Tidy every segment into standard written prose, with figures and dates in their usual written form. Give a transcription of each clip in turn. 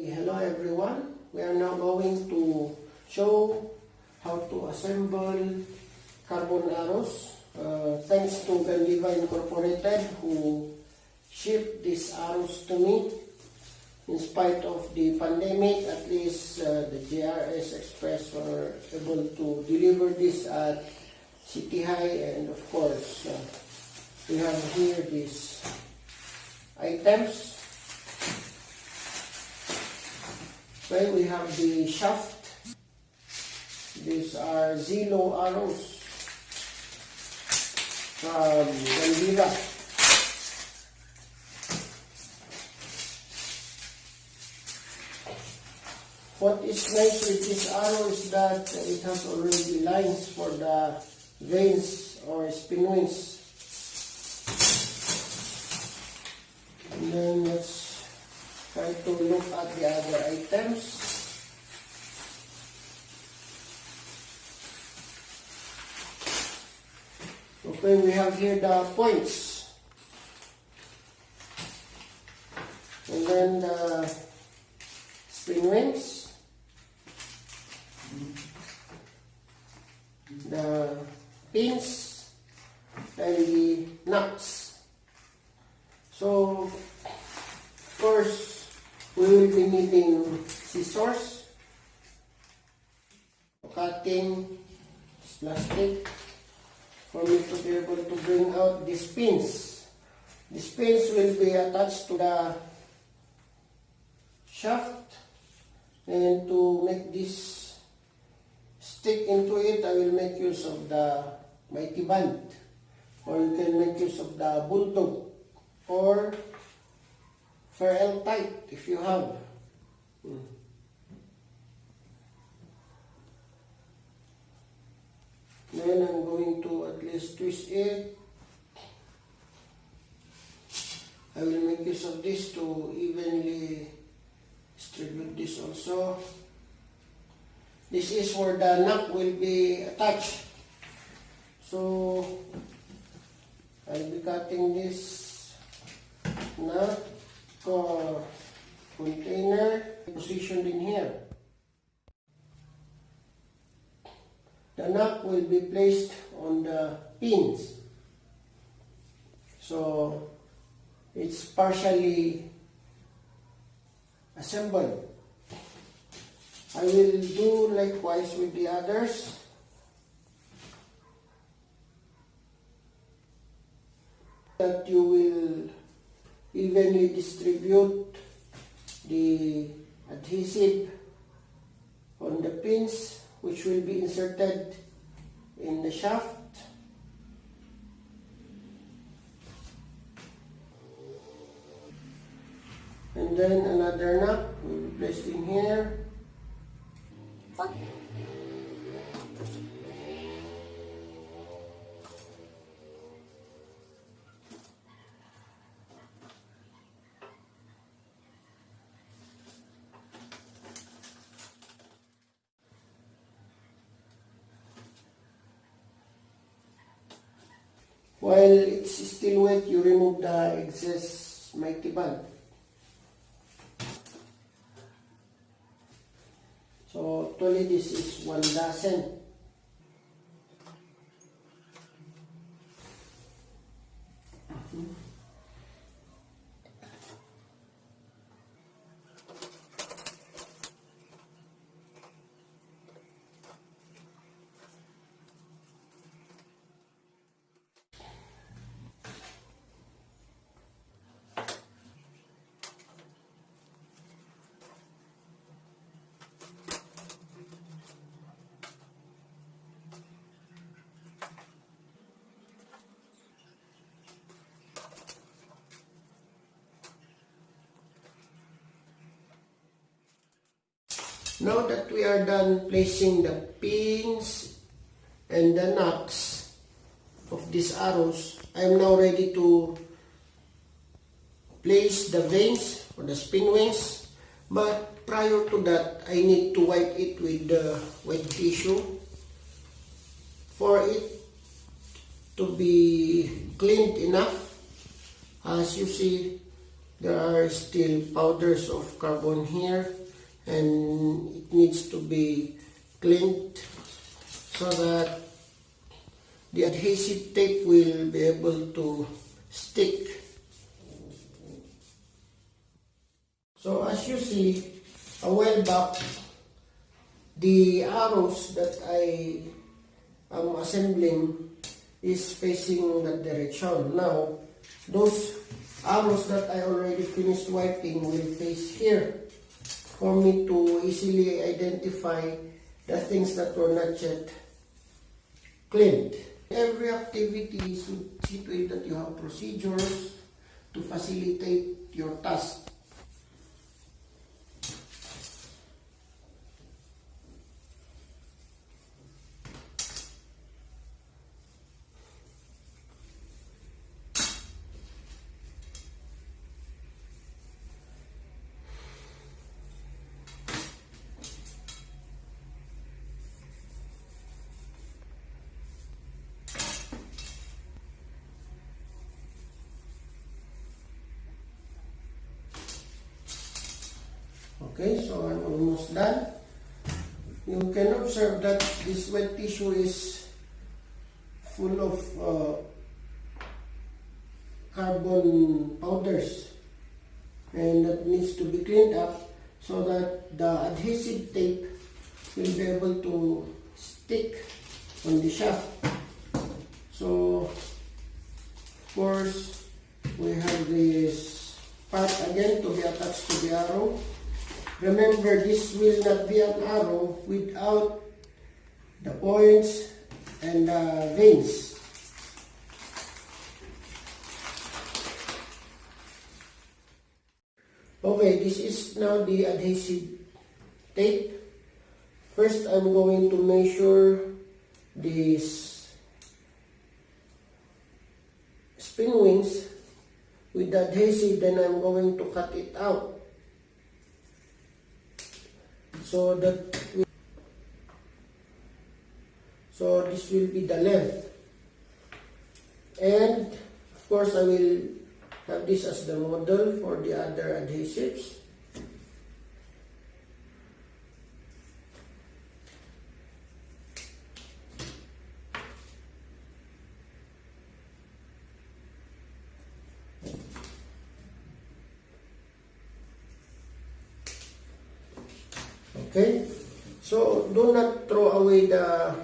Hello everyone. We are now going to show how to assemble carbon arrows. Thanks to Gandiva Incorporated who shipped these arrows to me. In spite of the pandemic, at least the JRS Express were able to deliver this at City High, and of course we have here these items. Okay, we have the shaft. These are Zilo arrows from Gandiva. What is nice with this arrow is that it has already lines for the vanes or spin wings. And then let's try to look at the other items. Okay, we have here the points. And then the spin wings. The pins and the nuts. So, of course, we will be needing scissors, cutting plastic for me to be able to bring out these pins. These pins will be attached to the shaft, and to make this stick into it, I will make use of the mighty band, or you can make use of the bulldog or Ferrell type if you have. Then I'm going to at least twist it. I will make use of this to evenly distribute this also. This is where the nut will be attached. So I'll be cutting this nut container positioned in here. The nut will be placed on the pins. So it's partially assembled. I will do likewise with the others. That you will evenly distribute the adhesive on the pins, which will be inserted in the shaft. And then another nut will be placed in here. While it's still wet, you remove the excess mighty band. So actually this is 1 dozen. Now that we are done placing the pins and the nuts of these arrows, I am now ready to place the vanes or the spin wings. But prior to that, I need to wipe it with the wet tissue for it to be cleaned enough. As you see, there are still powders of carbon here, and it needs to be cleaned so that the adhesive tape will be able to stick. So as you see, a while back, the arrows that I am assembling is facing that direction. Now, those arrows that I already finished wiping will face here for me to easily identify the things that were not yet cleaned. Every activity should see to it that you have procedures to facilitate your task. Okay, so I'm almost done. You can observe that this wet tissue is full of carbon powders, and that needs to be cleaned up so that the adhesive tape will be able to stick on the shaft. So, of course, we have this part again to be attached to the arrow. Remember, this will not be an arrow without the points and the veins. Okay, this is now the adhesive tape. First, I'm going to measure these spin wings with the adhesive, then I'm going to cut it out. So this will be the length, and of course I will have this as the model for the other adhesives. Okay, so do not throw away the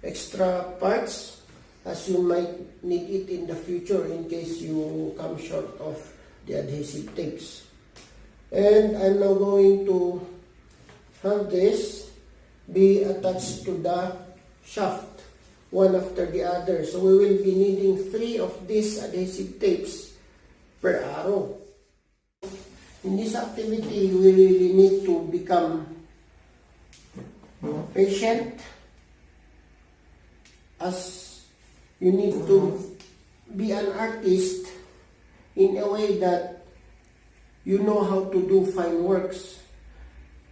extra parts, as you might need it in the future in case you come short of the adhesive tapes. And I'm now going to have this be attached to the shaft, one after the other. So we will be needing 3 of these adhesive tapes per arrow. In this activity, we really need to become patient, as you need to be an artist in a way that you know how to do fine works.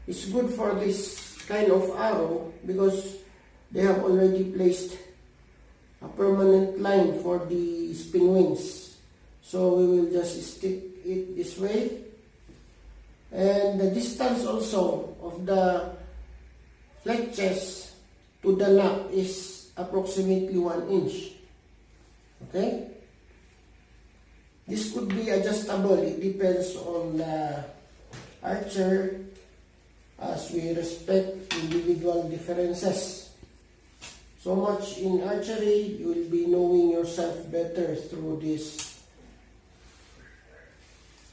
It's good for this kind of arrow because they have already placed a permanent line for the spin wings. So we will just stick it this way, and the distance also of the fletches to the knob is approximately 1 inch. Okay? This could be adjustable. It depends on the archer, as we respect individual differences. So much in archery, you will be knowing yourself better through these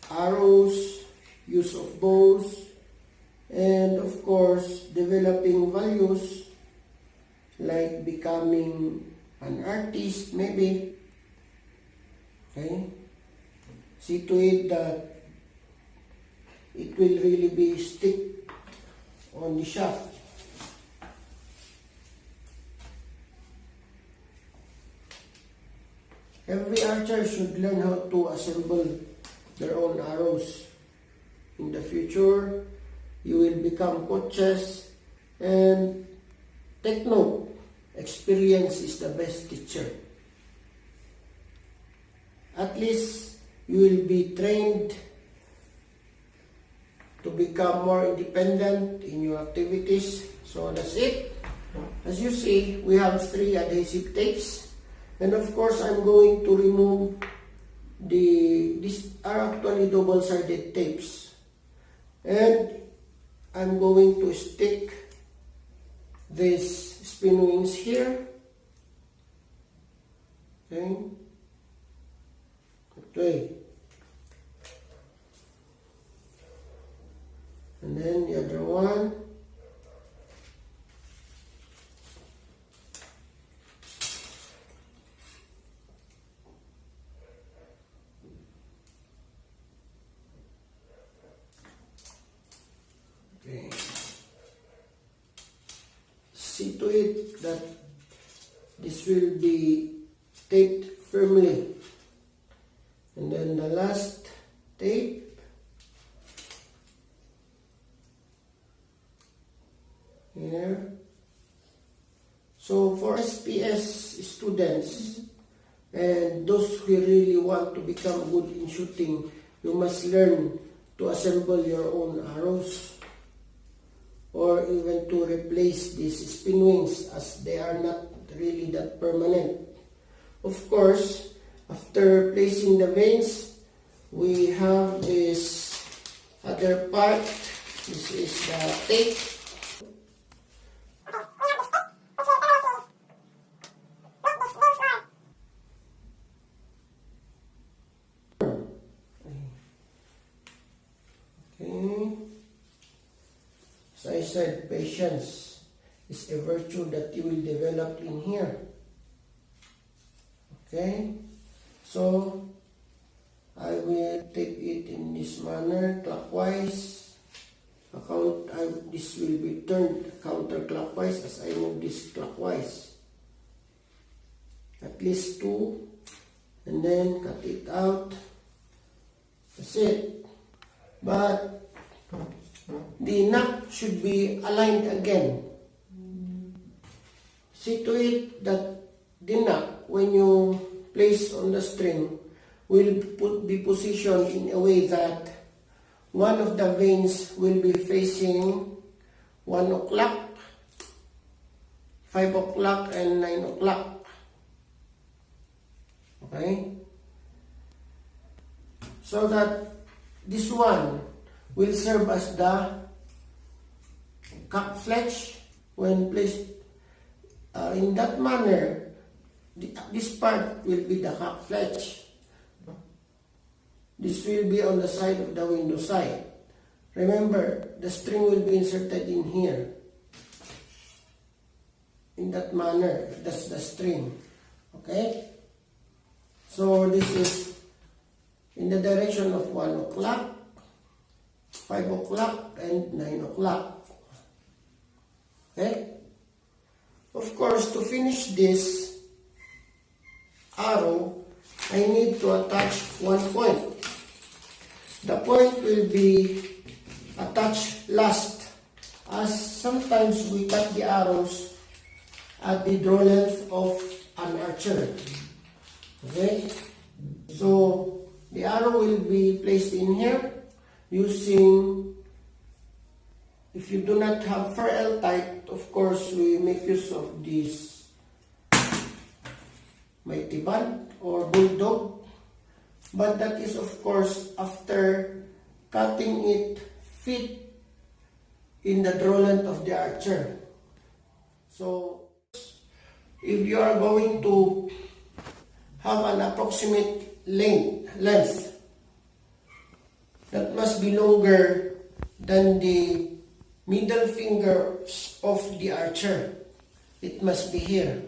arrows, use of bows, and of course, developing values like becoming an artist, maybe. Okay? See to it that it will really be stick on the shaft. Every archer should learn how to assemble their own arrows. In the future, you will become coaches, and take note, experience is the best teacher. At least you will be trained to become more independent in your activities. So that's it. As you see, we have 3 adhesive tapes, and of course I'm going to remove these are actually double-sided tapes, and I'm going to stick these spin wings here. Okay. And then the other one. Okay. See to it that this will be taped firmly. And then the last tape. Here. So for SPS students and those who really want to become good in shooting, you must learn to assemble your own arrows, or even to replace these spin wings, as they are not really that permanent. Of course, after placing the vanes, we have this other part. This is the tape. As I said, patience is a virtue that you will develop in here. Okay, so I will tape it in this manner, clockwise. This will be turned counterclockwise as I move this clockwise. At least 2, and then cut it out. That's it. But the knot should be aligned again. See to it that the knot, when you place on the string, will be positioned in a way that one of the vanes will be facing 1 o'clock, 5 o'clock, and 9 o'clock. Okay? So that this one will serve as the cock fletch when placed in that manner. This part will be the cock fletch. This will be on the side of the window side. Remember, the string will be inserted in here. In that manner, that's the string. Okay? So this is in the direction of 1 o'clock, 5 o'clock, and 9 o'clock. Okay? Of course, to finish this arrow, I need to attach one point. The point will be attached last, as sometimes we cut the arrows at the draw length of an archer. Okay? So, the arrow will be placed in here using, if you do not have ferrule type, of course, we make use of this mighty band or bulldog. But that is, of course, after cutting it fit in the draw length of the archer. So, if you are going to have an approximate length that must be longer than the middle fingers of the archer, it must be here.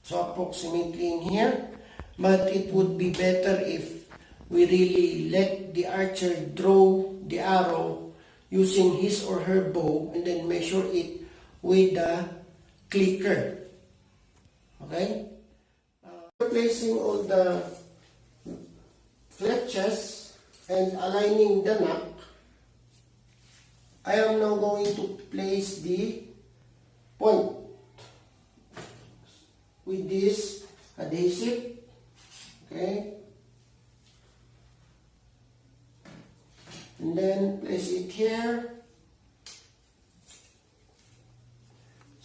So approximately in here, but it would be better if we really let the archer draw the arrow using his or her bow and then measure it with the clicker. Okay? Placing all the fletches and aligning the knot, I am now going to place the point with this adhesive. Okay? And then place it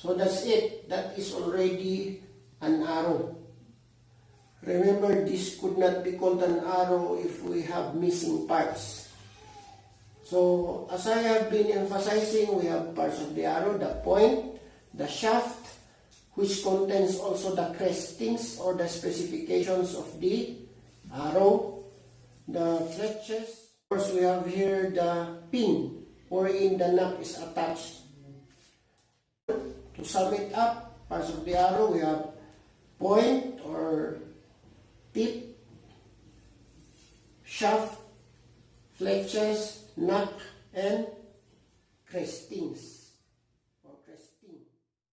So that's it. That is already an arrow. Remember, this could not be called an arrow if we have missing parts. So, as I have been emphasizing, we have parts of the arrow, the point, the shaft, which contains also the crestings or the specifications of the arrow, the fletches. Of course, we have here the pin wherein the knob is attached. To sum it up, parts of the arrow, we have point or tip, shaft, fletches, knock, and crestings.